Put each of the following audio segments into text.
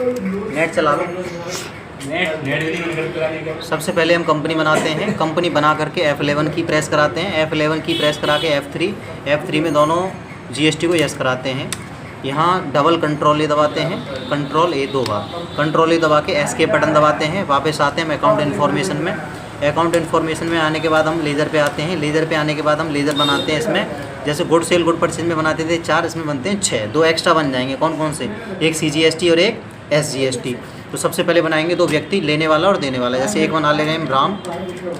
Net चला लो। सबसे पहले हम कंपनी बनाते हैं। कंपनी बना करके F11 की प्रेस कराते हैं। F11 की प्रेस करा के F3 में दोनों GST को यस कराते हैं। यहाँ डबल कंट्रोल ए दबाते हैं, कंट्रोल ए 2 बार, कंट्रोल ए दबा के एस्केप बटन दबाते हैं। वापस आते हैं हम अकाउंट इन्फॉर्मेशन में। अकाउंट इन्फॉर्मेशन में आने के बाद हम लेज़र पे आते हैं। लेज़र पे आने के बाद हम लेज़र बनाते हैं। इसमें जैसे गुड सेल गुड परचेज में बनाते थे 4, इसमें बनते हैं 6, 2 एक्स्ट्रा बन जाएंगे। कौन कौन से? एक CGST और एक SGST। तो सबसे पहले बनाएंगे 2 व्यक्ति, लेने वाला और देने वाला। जैसे एक बना ले रहे हैं हम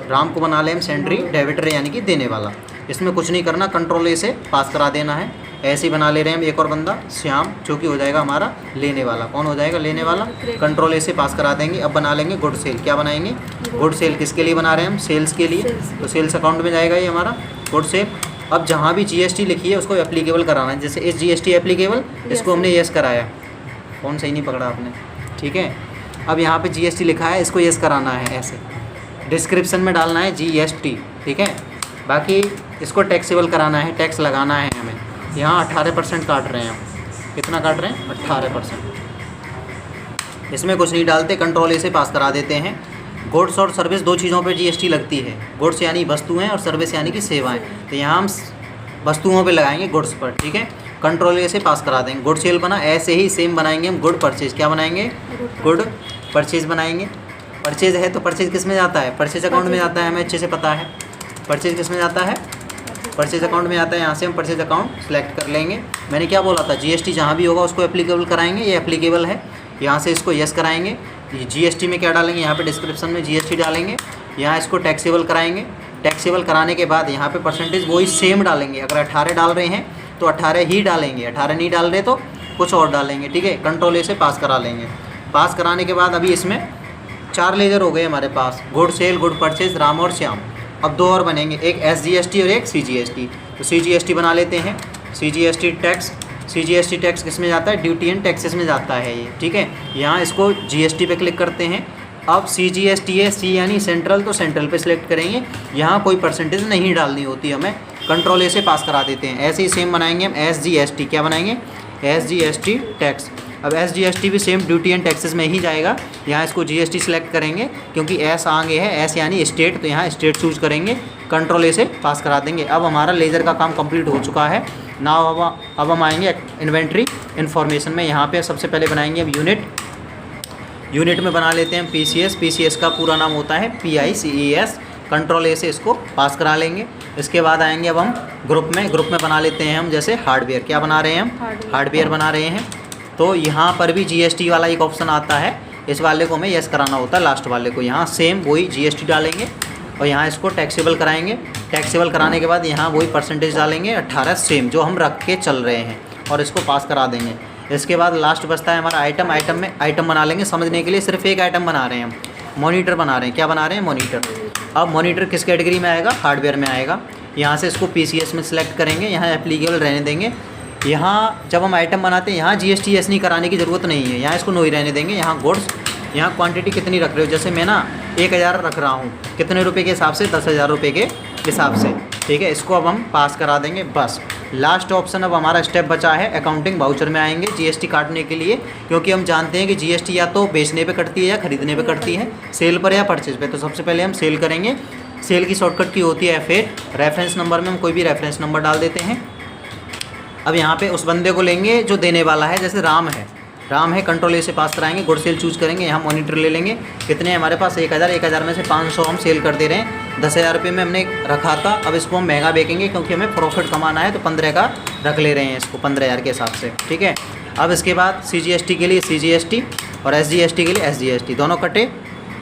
राम को बना ले हम सेंट्री डेबिटर यानी कि देने वाला। इसमें कुछ नहीं करना, कंट्रोल ए से पास करा देना है। ऐसे ही बना ले रहे हैं हम एक और बंदा श्याम, जो कि हो जाएगा हमारा लेने वाला। कौन हो जाएगा? लेने वाला। कंट्रोल ए से पास करा देंगे। अब बना लेंगे गुड सेल। क्या बनाएंगे? Good cell. किसके लिए बना रहे हैं हम? सेल्स के लिए। तो सेल्स अकाउंट में जाएगा ये हमारा गुड सेल। अब जहाँ भी GST लिखी है उसको एप्लीकेबल कराना है। जैसे इस GST एप्लीकेबल, इसको हमने यस कराया। कौन सही नहीं पकड़ा आपने? ठीक है। अब यहाँ पे GST लिखा है, इसको यस कराना है। ऐसे डिस्क्रिप्शन में डालना है GST। ठीक है। बाकी इसको टैक्सेबल कराना है, टैक्स लगाना है हमें। यहाँ 18% काट रहे हैं हम। कितना काट रहे हैं? 18%। इसमें कुछ नहीं डालते, कंट्रोल ए से पास करा देते हैं। गुड्स और सर्विस 2 चीज़ों पे GST लगती है। गुड्स यानी वस्तुएं और सर्विस यानी कि सेवाएं। तो यहाँ हम वस्तुओं पे लगाएंगे, गुड्स पर। ठीक है। कंट्रोल ए से पास करा देंगे। गुड सेल बना। ऐसे ही सेम बनाएंगे हम गुड परचेज। क्या बनाएंगे? गुड परचेज बनाएंगे। परचेज है तो परचेज किस में जाता है? परचेज अकाउंट में जाता है, हमें अच्छे से पता है। परचेज किस में जाता है? परचेज अकाउंट में जाता है। यहाँ से हम परचेज अकाउंट सेलेक्ट कर लेंगे। मैंने क्या बोला था? GST जहाँ भी होगा उसको एप्लीकेबल कराएंगे। ये एप्लीकेबल है। यहाँ से इसको यस कराएंगे। GST में क्या डालेंगे? यहाँ पे डिस्क्रिप्शन में GST डालेंगे। यहाँ इसको टैक्सेबल कराएंगे। टैक्सेबल कराने के बाद यहाँ पे परसेंटेज वही सेम डालेंगे। अगर 18 डाल रहे हैं तो 18 ही डालेंगे, 18 नहीं डाल रहे तो कुछ और डालेंगे। ठीक है। कंट्रोल ए से पास करा लेंगे। पास कराने के बाद अभी इसमें 4 लेजर हो गए हमारे पास, good sale, good purchase, Ram और श्याम। अब 2 और बनेंगे, एक SGST और एक CGST। तो CGST बना लेते हैं। CGST टैक्स किस में जाता है? ड्यूटी एंड टैक्सेस में जाता है ये। ठीक है। यहाँ इसको GST पे क्लिक करते हैं। अब CGST है, C यानी सेंट्रल, तो सेंट्रल पे सिलेक्ट करेंगे। यहाँ कोई परसेंटेज नहीं डालनी होती हमें, कंट्रोल ए से पास करा देते हैं। ऐसे ही सेम बनाएंगे हम SGST। क्या बनाएंगे? SGST tax. अब SGST भी सेम ड्यूटी एंड टैक्सेस में ही जाएगा। यहाँ इसको GST सिलेक्ट करेंगे क्योंकि S आगे है, S यानी स्टेट, तो यहाँ स्टेट चूज करेंगे। कंट्रोल ए से पास करा देंगे। अब हमारा लेज़र का काम कंप्लीट हो चुका है। नाउ अब हम आएंगे इन्वेंट्री इन्फॉर्मेशन में। यहाँ पे सबसे पहले बनाएंगे हम यूनिट में बना लेते हैं PCS का पूरा नाम होता है PICES। कंट्रोल ए से इसको पास करा लेंगे। इसके बाद आएंगे अब हम ग्रुप में बना लेते हैं हम जैसे हार्डवेयर। क्या बना रहे हैं हम? हार्डवेयर बना रहे हैं। तो यहाँ पर भी GST वाला एक ऑप्शन आता है, इस वाले को हमें यस कराना होता है, लास्ट वाले को। यहाँ सेम वही GST डालेंगे और यहाँ इसको टैक्सेबल कराएंगे। टैक्सेबल कराने के बाद यहाँ वही परसेंटेज डालेंगे 18 सेम, जो हम रख के चल रहे हैं, और इसको पास करा देंगे। इसके बाद लास्ट बचता है हमारा आइटम। में आइटम बना लेंगे। समझने के लिए सिर्फ एक आइटम बना रहे हैं हम, मॉनिटर बना रहे हैं। क्या बना रहे हैं? मॉनिटर। अब मॉनिटर किस कैटेगरी में आएगा? हार्डवेयर में आएगा। यहाँ से इसको PCS में सिलेक्ट करेंगे। यहाँ एप्लीकेबल रहने देंगे। यहाँ जब हम आइटम बनाते हैं यहाँ GST यस नहीं कराने की ज़रूरत नहीं है, यहाँ इसको नो ही रहने देंगे। यहाँ गुड्स, यहाँ क्वांटिटी कितनी रख रहे हो? जैसे मैं ना 1000 रख रहा हूँ। कितने रुपए के हिसाब से? 10,000 रुपये के हिसाब से। ठीक है। इसको अब हम पास करा देंगे। बस लास्ट ऑप्शन अब हमारा स्टेप बचा है, अकाउंटिंग वाउचर में आएंगे GST काटने के लिए, क्योंकि हम जानते हैं कि GST या तो बेचने पे कटती है या खरीदने पे कटती है, सेल पर या परचेज पे। तो सबसे पहले हम सेल करेंगे। सेल की शॉर्टकट की होती है F8। रेफरेंस नंबर में हम कोई भी रेफरेंस नंबर डाल देते हैं। अब यहाँ पे उस बंदे को लेंगे जो देने वाला है। जैसे राम है, कंट्रोल ए से पास कराएंगे। गुड सेल चूज करेंगे। यहाँ मॉनिटर ले लेंगे। कितने हमारे पास? 1000 में से 500 हम सेल कर दे रहे हैं। 10,000 रुपये में हमने रखा था। अब इसको हम महंगा बेचेंगे क्योंकि हमें प्रॉफिट कमाना है, तो 15 का रख ले रहे हैं इसको, 15,000 के हिसाब से। ठीक है। अब इसके बाद CGST के लिए CGST और SGST के लिए SGST, दोनों कटे।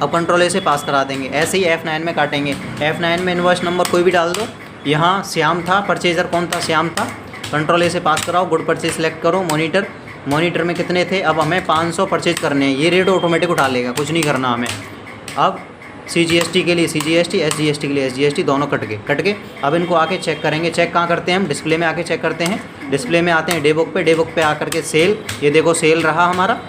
अब कंट्रोल ए से पास करा देंगे। ऐसे ही F9 में काटेंगे। F9 में इनवॉइस नंबर कोई भी डाल दो। यहाँ श्याम था, परचेजर कौन था? श्याम था। कंट्रोल ए से पास कराओ। गुड परचेज सेलेक्ट करो। मॉनिटर में कितने थे? अब हमें 500 परचेज करने हैं। ये रेट ऑटोमेटिक उठा लेगा, कुछ नहीं करना हमें। अब CGST के लिए CGST, SGST के लिए SGST, दोनों कट के अब इनको आके चेक करेंगे। चेक कहाँ करते हैं हम? डिस्प्ले में आके चेक करते हैं। डिस्प्ले में आते हैं डे बुक पे आकर के सेल, ये देखो सेल रहा हमारा।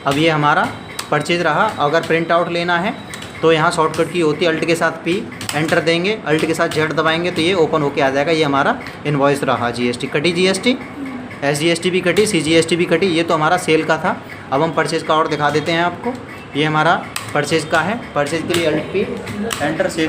अब ये हमारा परचेज रहा। अगर प्रिंट आउट लेना है तो यहाँ शॉर्टकट की होती है अल्ट के साथ P, एंटर देंगे, अल्ट के साथ Z दबाएंगे तो ये ओपन होके आ जाएगा। ये हमारा इनवॉइस रहा। GST कटी, GST SGST भी कटी, CGST भी कटी। ये तो हमारा सेल का था। अब हम परचेज़ का और दिखा देते हैं आपको। ये हमारा परचेज़ का है। परचेज़ के लिए अल्ट पी एंटर सेव